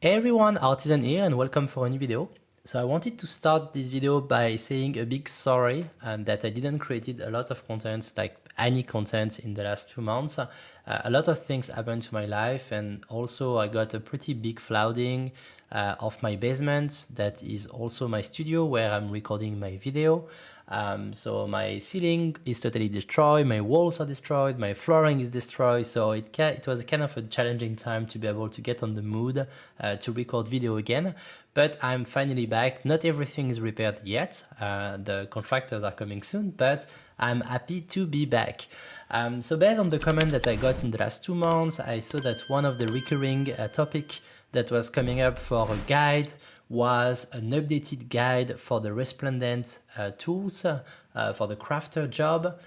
Hey everyone, Artisan here and welcome for a new video. So I wanted to start this video by saying a big sorry that I didn't create a lot of content, like any content in the last 2 months. A lot of things happened to my life, and also I got a pretty big flooding of my basement that is also my studio where I'm recording my video. So my ceiling is totally destroyed, my walls are destroyed, my flooring is destroyed. So it was kind of a challenging time to be able to get on the mood to record video again. But I'm finally back. Not everything is repaired yet. The contractors are coming soon, but I'm happy to be back. So based on the comment that I got in the last 2 months, I saw that one of the recurring topic that was coming up for a guide was an updated guide for the Resplendent tools for the crafter job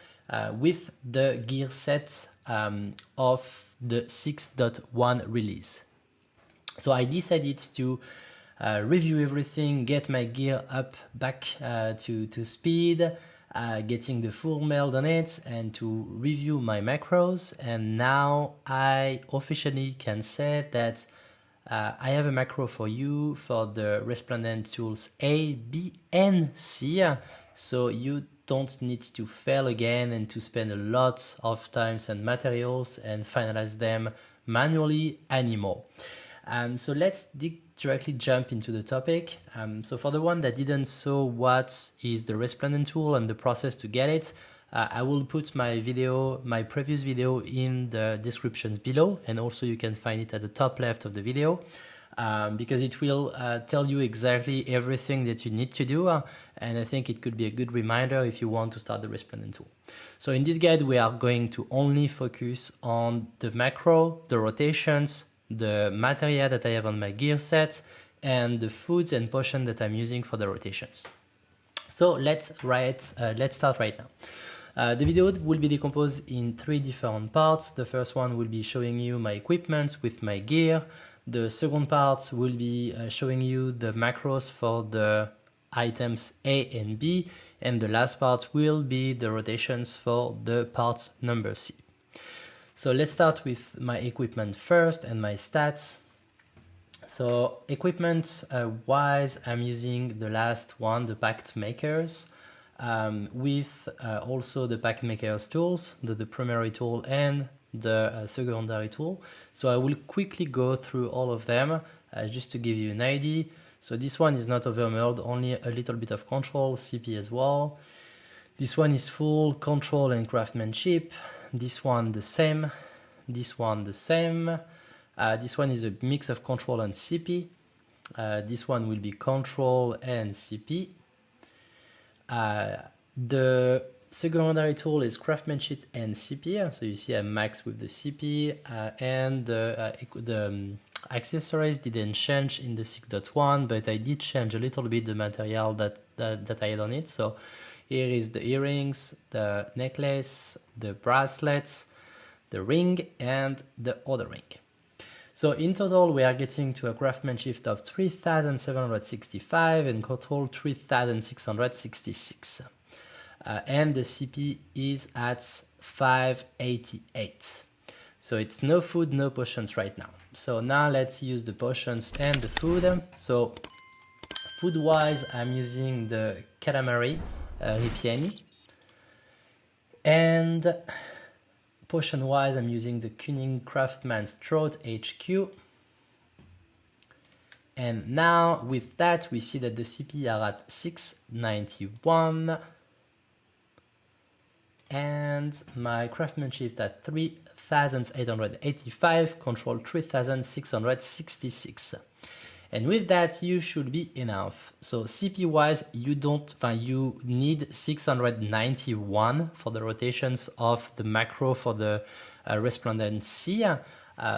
with the gear set of the 6.1 release. So I decided to review everything, get my gear up back to speed, getting the full meld on it, and to review my macros. And now I officially can say that I have a macro for you for the Resplendent tools A, B, and C. So you don't need to fail again and to spend a lot of times and materials and finalize them manually anymore. So let's directly jump into the topic. So for the one that didn't saw what is the Resplendent tool and the process to get it, I will put my previous video in the descriptions below, and also you can find it at the top left of the video because it will tell you exactly everything that you need to do, and I think it could be a good reminder if you want to start the Resplendent tool. So in this guide, we are going to only focus on the macro, the rotations, the materia that I have on my gear set, and the foods and potions that I'm using for the rotations. So let's start right now. The video will be decomposed in 3 different parts. The first one will be showing you my equipment with my gear. The second part will be showing you the macros for the items A and B. And the last part will be the rotations for the part number C. So let's start with my equipment first and my stats. So equipment wise, I'm using the last one, the packed makers, with also the packed makers tools, the primary tool and the secondary tool. So I will quickly go through all of them just to give you an idea. So this one is not overmilled, only a little bit of control, CP as well. This one is full control and craftsmanship. This one the same. This one the same. This one is a mix of control and CP. This one will be control and CP. The secondary tool is craftsmanship and CP. So you see I max with the CP, and the accessories didn't change in the 6.1, but I did change a little bit the material that I had on it. So here is the earrings, the necklace, the bracelets, the ring, and the other ring. So in total, we are getting to a craftsmanship of 3,765 and control 3,666. And the CP is at 588. So it's no food, no potions right now. So now let's use the potions and the food. So food-wise, I'm using the calamari, ripieni. And potion-wise, I'm using the Cunning Craftsman's Throat HQ. And now with that, we see that the CP are at 691. And my craftsmanship at 3,885, control 3,666. And with that, you should be enough. So CP wise, you need 691 for the rotations of the macro for the Resplendent C.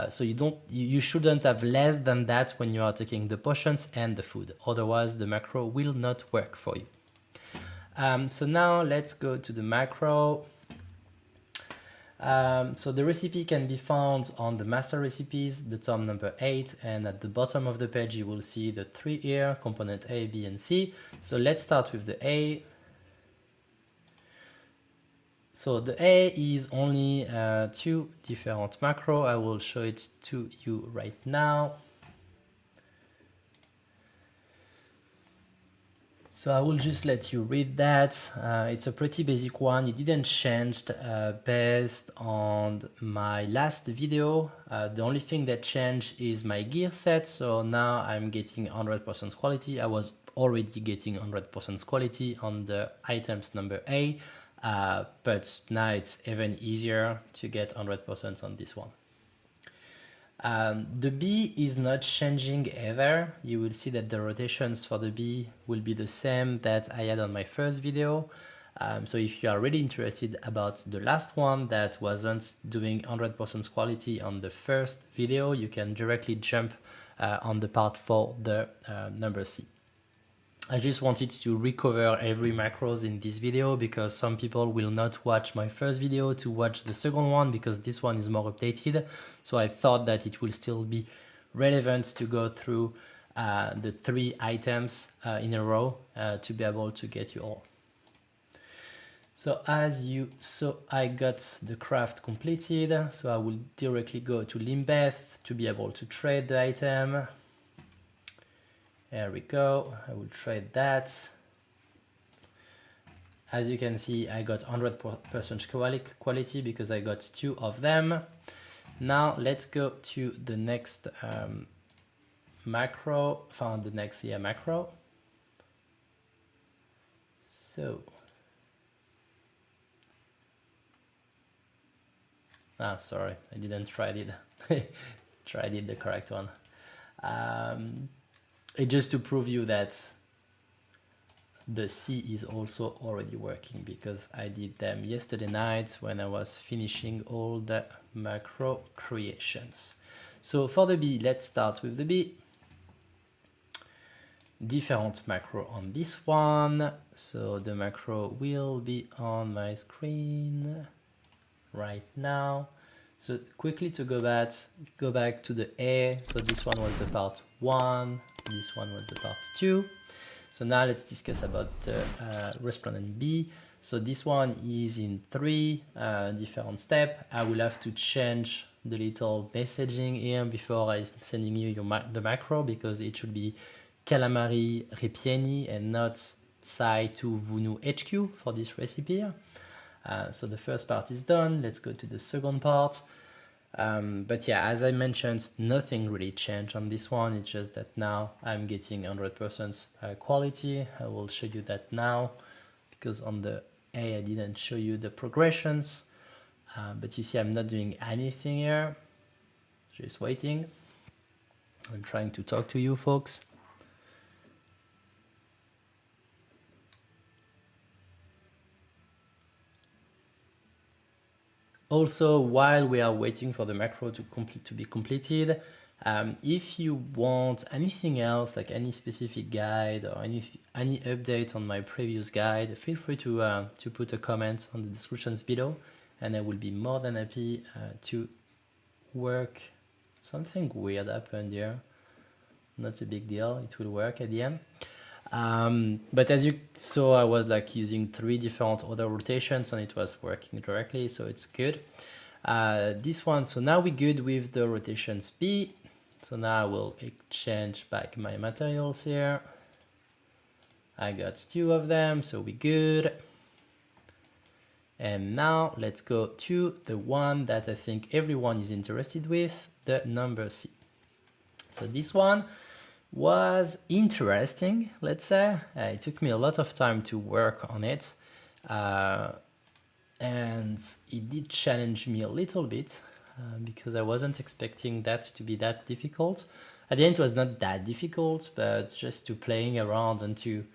So you shouldn't have less than that when you are taking the potions and the food. Otherwise, the macro will not work for you. So now let's go to the macro. So the recipe can be found on the master recipes, the tom number 8, and at the bottom of the page you will see the 3 here, component A, B, and C. So let's start with the A. So the A is only 2 different macro. I will show it to you right now. So I will just let you read that. It's a pretty basic one. It didn't change based on my last video. The only thing that changed is my gear set. So now I'm getting 100% quality. I was already getting 100% quality on the items number A, but now it's even easier to get 100% on this one. The B is not changing either. You will see that the rotations for the B will be the same that I had on my first video. So if you are really interested about the last one that wasn't doing 100% quality on the first video, you can directly jump on the part for the number C. I just wanted to recover every macros in this video because some people will not watch my first video to watch the second one because this one is more updated. So I thought that it will still be relevant to go through the 3 items in a row to be able to get you all. So as you saw, I got the craft completed. So I will directly go to Limbeth to be able to trade the item. There we go, I will trade that. As you can see, I got 100% quality because I got 2 of them. Now let's go to the next macro, found the next macro. So, sorry, I didn't try it. Tried it the correct one. It's just to prove you that the C is also already working because I did them yesterday night when I was finishing all the macro creations. So for the B, let's start with the B. Different macro on this one. So the macro will be on my screen right now. So quickly to go back to the A. So this one was the part 1. This one was the part 2. So now let's discuss about the Resplendent B. So this one is in 3 different steps. I will have to change the little messaging here before I'm sending you the macro because it should be calamari ripieni and not Tsai to Vunu HQ for this recipe. So the first part is done. Let's go to the second part. But yeah, as I mentioned, nothing really changed on this one. It's just that now I'm getting 100% quality. I will show you that now because on the A I didn't show you the progressions. But you see I'm not doing anything here. Just waiting. I'm trying to talk to you folks. Also, while we are waiting for the macro to be completed, if you want anything else, like any specific guide or any update on my previous guide, feel free to put a comment on the descriptions below, and I will be more than happy to work. Something weird happened here. Not a big deal. It will work at the end. But as you saw, I was like using 3 different other rotations and it was working directly, so it's good. This one, so now we're good with the rotations B. So now I will exchange back my materials here. I got 2 of them, so we're good. And now let's go to the one that I think everyone is interested with, the number C. So this one was interesting, let's say. It took me a lot of time to work on it, and it did challenge me a little bit because I wasn't expecting that to be that difficult. At the end, it was not that difficult, but just to playing around and to,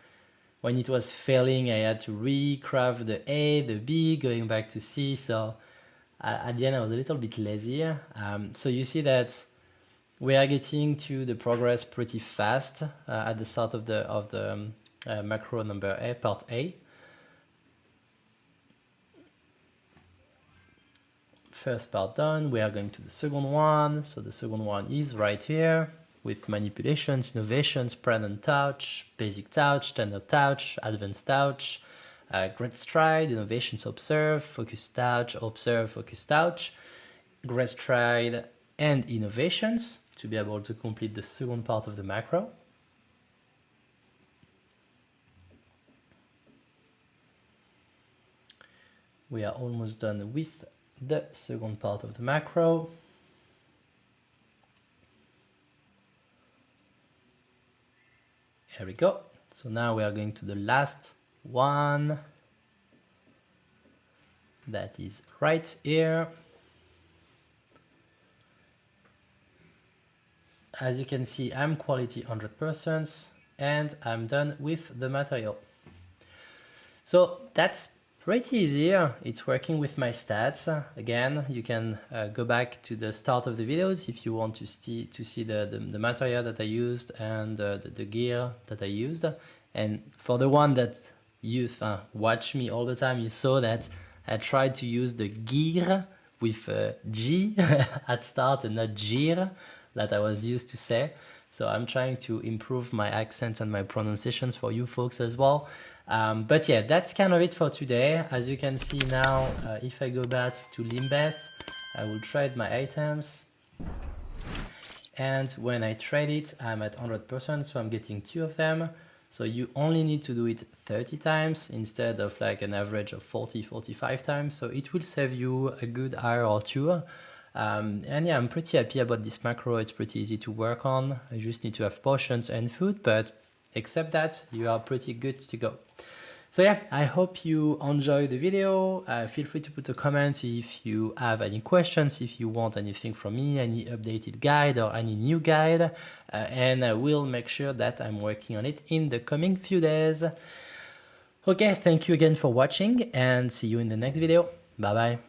when it was failing, I had to recraft the A, the B, going back to C. So at the end, I was a little bit lazy. So you see that we are getting to the progress pretty fast at the start of the macro number A, part A. First part done, we are going to the second one. So the second one is right here with manipulations, innovations, present touch, basic touch, standard touch, advanced touch, great stride, innovations, observe, focus touch, great stride, and innovations to be able to complete the second part of the macro. we are almost done with the second part of the macro. Here we go. So now we are going to the last one. That is right here. As you can see, I'm quality 100% and I'm done with the material. So that's pretty easy. It's working with my stats. Again, you can go back to the start of the videos if you want to see the material that I used and the gear that I used. And for the one that you watch me all the time, you saw that I tried to use the gear with G at start and not gear that I was used to say. So I'm trying to improve my accents and my pronunciations for you folks as well. But yeah, that's kind of it for today. As you can see now, if I go back to Limbeth, I will trade my items. And when I trade it, I'm at 100%, so I'm getting 2 of them. So you only need to do it 30 times instead of like an average of 40-45 times. So it will save you a good hour or 2. And yeah, I'm pretty happy about this macro. It's pretty easy to work on. I just need to have potions and food, but except that, you are pretty good to go. So yeah, I hope you enjoyed the video. Feel free to put a comment if you have any questions, if you want anything from me, any updated guide or any new guide, and I will make sure that I'm working on it in the coming few days. Okay, thank you again for watching and see you in the next video. Bye bye.